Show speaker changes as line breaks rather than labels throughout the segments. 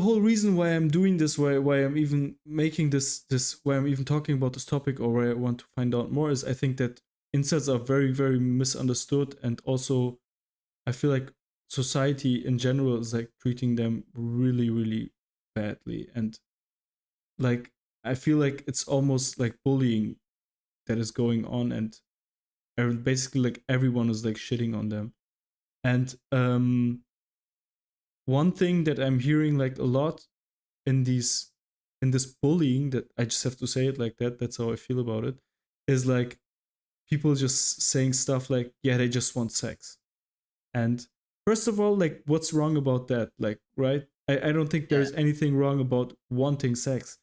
whole reason why I'm doing this, why I'm even making this, why I'm even talking about this topic, or why I want to find out more, is I think that incels are very, very misunderstood, and also I feel like society in general is like treating them really, really badly, and like I feel like it's almost like bullying that is going on, and basically like everyone is like shitting on them. And one thing that I'm hearing like a lot in these in this bullying, that I just have to say it like that, that's how I feel about it, is like people just saying stuff like, yeah, they just want sex. And first of all, like, what's wrong about that? Like, right? I don't think
Yeah,
there's anything wrong about wanting sex.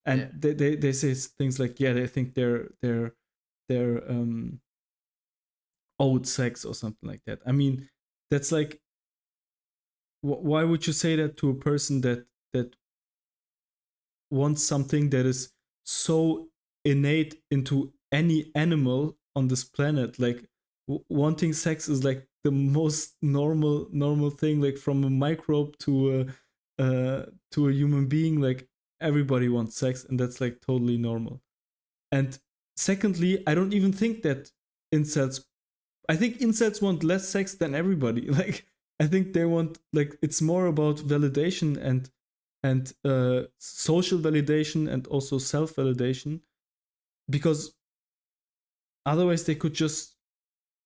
yeah.
And they say things like, yeah, they think they're owed sex or something like that. I mean, that's like, why would you say that to a person that wants something that is so innate into any animal on this planet? Like, wanting sex is like the most normal thing, like from a microbe to a human being. Like, everybody wants sex, and that's like totally normal. And secondly, I don't even think that incels I think incels want less sex than everybody. Like, I think they want, like, it's more about validation and social validation and also self validation, because otherwise they could just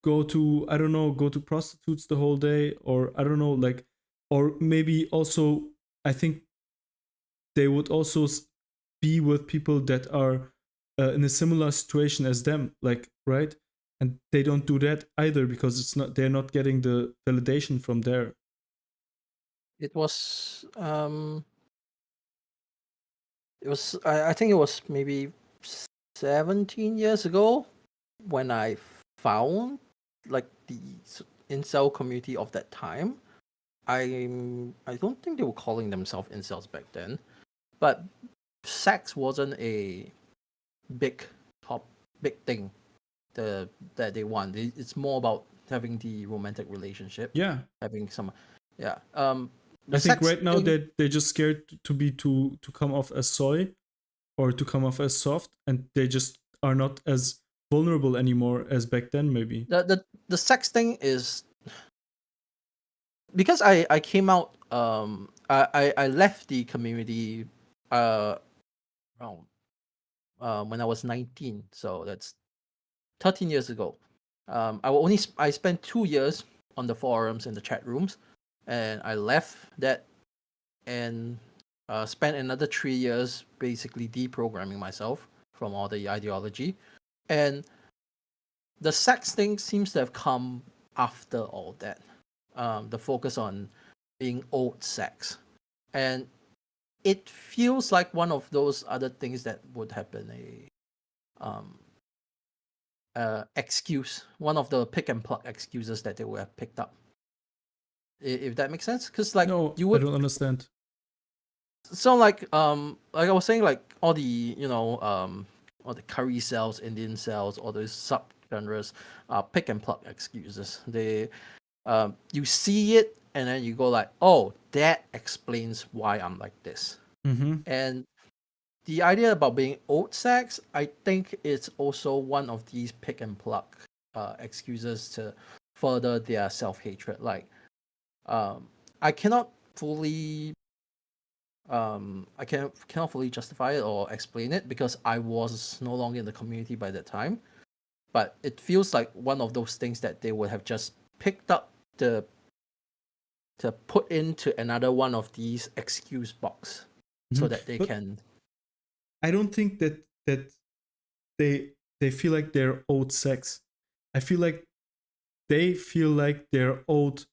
go to, I don't know, go to prostitutes the whole day, or I don't know, like, or maybe also, I think they would also be with people that are in a similar situation as them, like, right? And they don't do that either, because they're not getting the validation from there.
It was I think it was maybe 17 years ago when I found like the incel community of that time. I don't think they were calling themselves incels back then, but sex wasn't a big top big thing that they want. It's more about having the romantic relationship,
Yeah,
having some, yeah. The
I think
sex
right now
thing,
they're just scared to come off as soy, or to come off as soft, and they just are not as vulnerable anymore as back then, maybe.
the sex thing is because I came out. I left the community around when I was 19, so that's 13 years ago. I spent 2 years on the forums and the chat rooms, and I left that and spent another 3 years basically deprogramming myself from all the ideology. And the sex thing seems to have come after all that. The focus on being old sex. And it feels like one of those other things that would have been um, excuse, one of the pick and pluck excuses that they would have picked up. If that makes sense, because like
No,
you
I
would,
don't understand.
so like I was saying, like all the all the curry cells, Indian cells, all those subgenres are pick and pluck excuses. They you see it and then you go like, oh, that explains why I'm like this.
Mm-hmm.
And the idea about being old sex, I think it's also one of these pick and pluck excuses to further their self hatred. Like, um, I cannot fully, cannot fully justify it or explain it because I was no longer in the community by that time. But it feels like one of those things that they would have just picked up the to put into another one of these excuse box so
Mm-hmm.
that they
But
can.
I don't think that they feel like they're owed sex. I feel like they feel like they're owed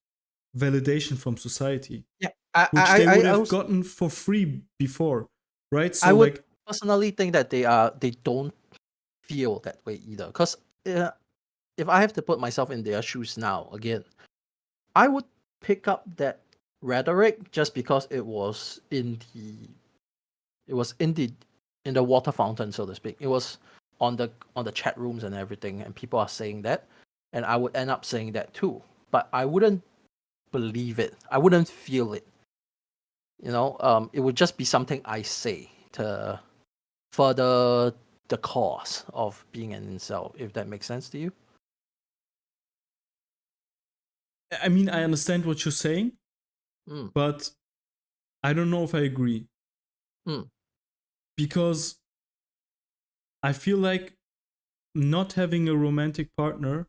validation from society,
Yeah,
which they would
I
have
was
gotten for free before, right?
I
So
would
like,
personally think that they don't feel that way either. Because if I have to put myself in their shoes now again, I would pick up that rhetoric just because it was in the water fountain, so to speak. It was on the chat rooms and everything, and people are saying that, and I would end up saying that too. But I wouldn't believe it. I wouldn't feel it. it would just be something I say to further the cause of being an incel, if that makes sense to you.
I mean, I understand what you're saying,
Mm,
but I don't know if I agree
mm,
because I feel like not having a romantic partner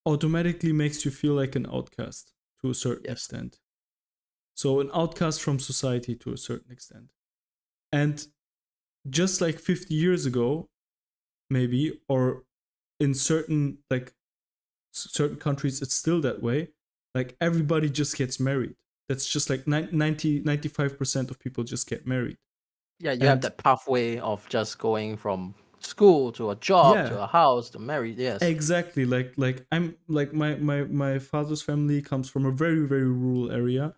automatically makes you feel like an outcast to a certain
yes.
extent. So, an outcast from society to a certain extent. And just like 50 years ago, maybe, or in certain countries, it's still that way. Like, everybody just gets married. That's just like 95% of people just get married.
Yeah, you have
And
that pathway of just going from school to a job to
yeah,
a house to married. Yes.
exactly. Like I'm like my father's family comes from a very very rural area,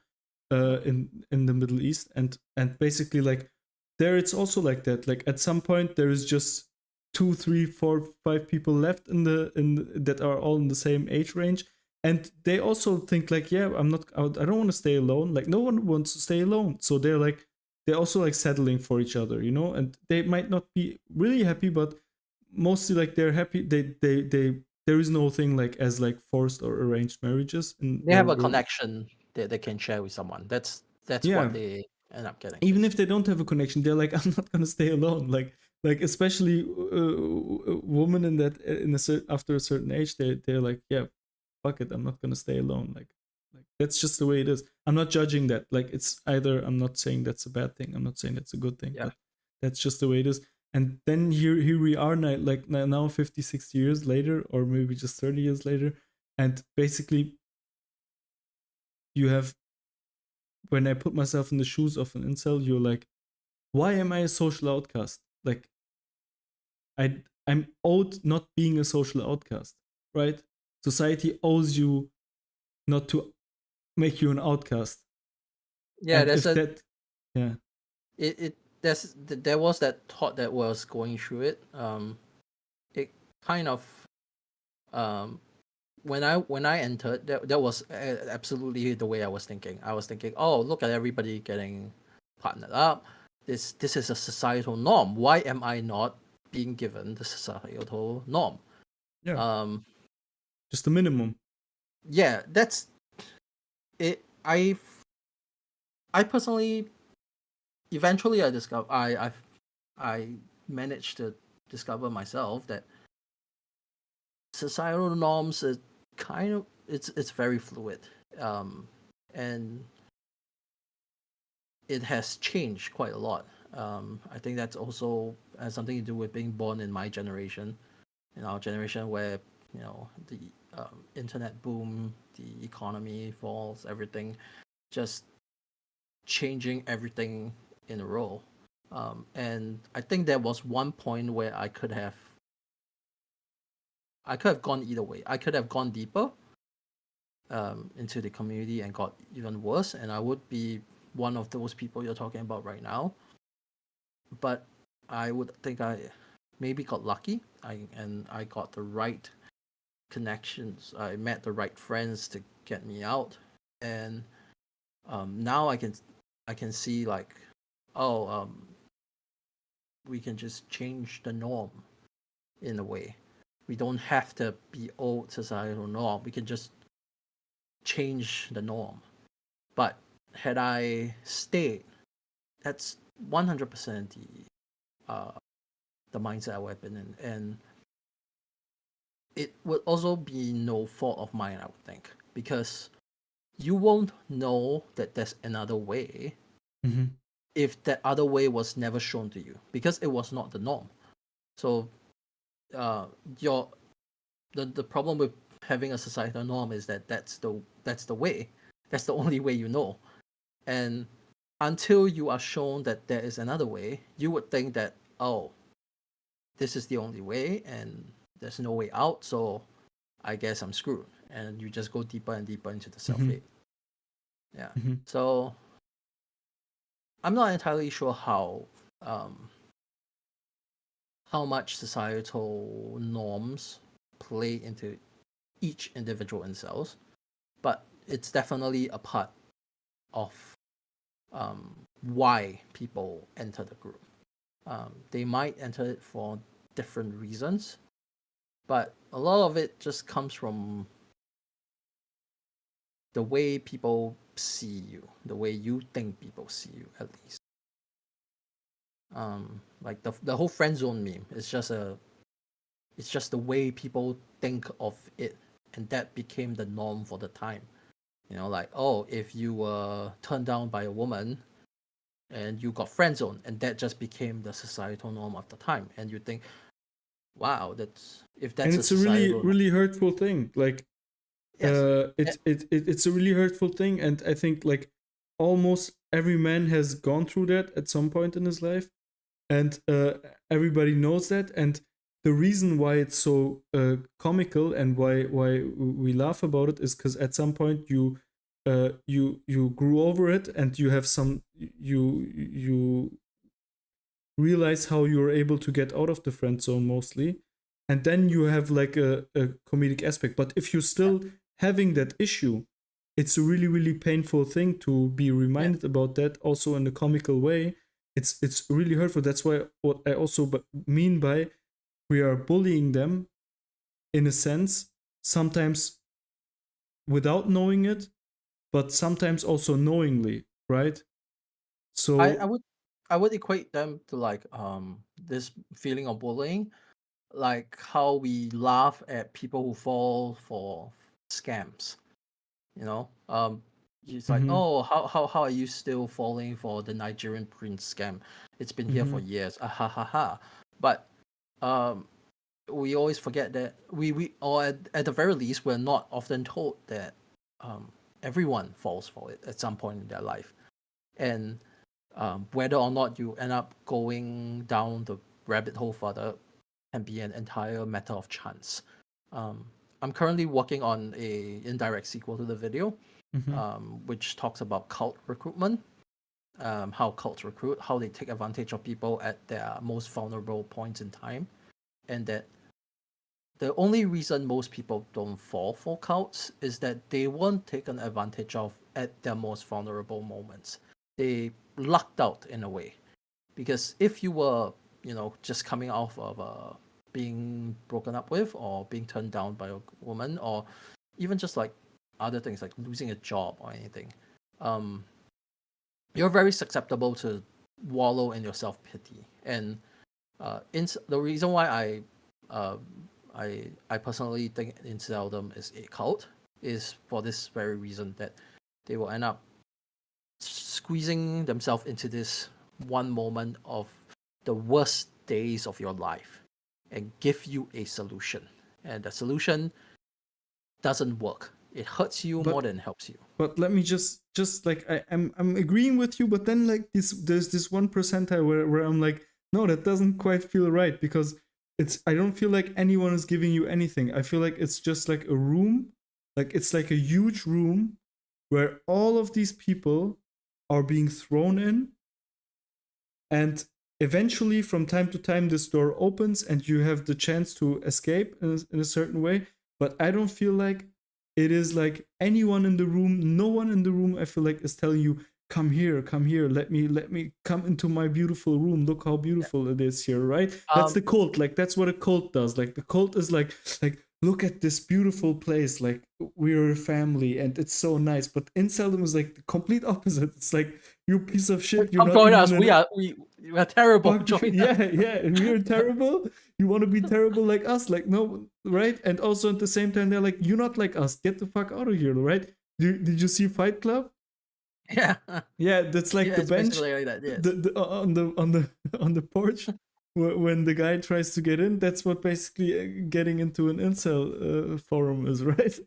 in the Middle East, and basically like there it's also like that. Like at some point there is just two, three, four, five people left that are all in the same age range, and they also think like, yeah, I don't want to stay alone. Like no one wants to stay alone, so they're also like settling for each other, and they might not be really happy, but mostly like they're happy. They there is no thing like as like forced or arranged marriages in
They
where
have a
we're
connection that they can share with someone. That's what
yeah.
they end up getting.
Even if
Basically.
they don't have a connection, they're like, I'm not gonna stay alone. Like especially women in that after a certain age, they're like, yeah, fuck it, I'm not gonna stay alone. Like that's just the way it is. I'm not judging that. Like it's either, I'm not saying that's a bad thing, I'm not saying that's a good thing,
Yeah.
but that's just the way it is. And then here we are now, like now 50, 60 years later, or maybe just 30 years later, and basically you have, when I put myself in the shoes of an incel, you're like, why am I a social outcast? Like I'm owed not being a social outcast, right? Society owes you not to make you an outcast.
Yeah,
And
there's
if
a
that, yeah.
there was that thought that was going through it. It kind of um when I entered, that was absolutely the way I was thinking. I was thinking, oh, look at everybody getting partnered up. This is a societal norm. Why am I not being given the societal norm?
Yeah,
Um,
just the minimum.
yeah, that's it. I personally, eventually, I managed to discover myself that societal norms is kind of it's very fluid, and it has changed quite a lot. I think that's also has something to do with being born in my generation, in our generation where the internet boom, the economy falls, everything just changing everything in a row. And I think there was one point where I could have gone either way. I could have gone deeper into the community and got even worse, and I would be one of those people you're talking about right now. But I would think I maybe got lucky. I got the right connections. I met the right friends to get me out, and now I can see like, oh, we can just change the norm in a way. We don't have to be old societal norm. We can just change the norm. But had I stayed, that's 100% the mindset I would have been in, and it would also be no fault of mine, I would think, because you won't know that there's another way
Mm-hmm.
if that other way was never shown to you, because it was not the norm. So, uh, your the problem with having a societal norm is that that's the way, that's the only way you know, and until you are shown that there is another way, you would think that, oh, this is the only way and there's no way out, so I guess I'm screwed. And you just go deeper and deeper into the self
Mm-hmm.
hate. Yeah.
Mm-hmm.
So I'm not entirely sure um, how much societal norms play into each individual incels, but it's definitely a part of why people enter the group. They might enter it for different reasons, but a lot of it just comes from the way people see you, the way you think people see you, at least. Like the whole friend zone meme is just the way people think of it, and that became the norm for the time. You know, like, oh, if you were turned down by a woman and you got friend zone, and that just became the societal norm of the time, and you think, wow, that's
And
a
it's a really
societal
really hurtful thing. Like
yes,
it's a really hurtful thing, and I think like almost every man has gone through that at some point in his life, and everybody knows that. And the reason why it's so comical and why we laugh about it is because at some point you grew over it, and you have some you realize how you're able to get out of the friend zone mostly, and then you have like a comedic aspect. But if you're still having that issue, it's a really really painful thing to be reminded about that, also in a comical way. It's really hurtful. That's why what I also mean by we are bullying them in a sense, sometimes without knowing it, but sometimes also knowingly, right?
I,
So
I would I would equate them to like this feeling of bullying, like how we laugh at people who fall for scams. You know, it's like,
mhm,
oh, how are you still falling for the Nigerian prince scam? It's been here for
mhm,
years. Ah, ha ha ha. But um, we always forget that we or at the very least we're not often told that everyone falls for it at some point in their life, and whether or not you end up going down the rabbit hole further can be an entire matter of chance. Um, I'm currently working on a indirect sequel to the video,
mhm.
which talks about cult recruitment, how cults recruit, how they take advantage of people at their most vulnerable points in time, and that the only reason most people don't fall for cults is that they weren't taken advantage of at their most vulnerable moments. They lucked out in a way, because if you were, just coming off of being broken up with or being turned down by a woman, or even just like other things like losing a job or anything, um, you're very susceptible to wallow in your self pity. And the reason why uh, I personally think inceldom is a cult is for this very reason, that they will end up squeezing themselves into this one moment of the worst days of your life and give you a solution. And the solution doesn't work. It hurts you more
but
than it helps you.
but let me just like I'm agreeing with you, but then like there's this 1% where I'm like, no, that doesn't quite feel right, because I don't feel like anyone is giving you anything. I feel like it's just like a room, like it's like a huge room where all of these people are being thrown in, and eventually from time to time this door opens and you have the chance to escape in a certain way. But I don't feel like it is like anyone in the room, no one in the room, I feel like, is telling you, come here, come here, let me come into my beautiful room, look how beautiful it is here, right? That's
Um,
the cult. Like that's what a cult does. Like the cult is like look at this beautiful place, like we're a family and it's so nice. But inceldom is like the complete opposite. It's like, you piece of shit, you're
come
not
join
even
us.
an
We are terrible.
fuck.
Join us.
Yeah, and we're terrible. You want to be terrible like us? Like, no, right? And also at the same time they're like, you're not like us, get the fuck out of here, right? Did you see Fight Club?
Yeah,
Yeah, that's like
yeah.
the
It's
bench,
basically like that. Yes.
the on the on the porch, when the guy tries to get in. That's what basically getting into an incel forum is, right?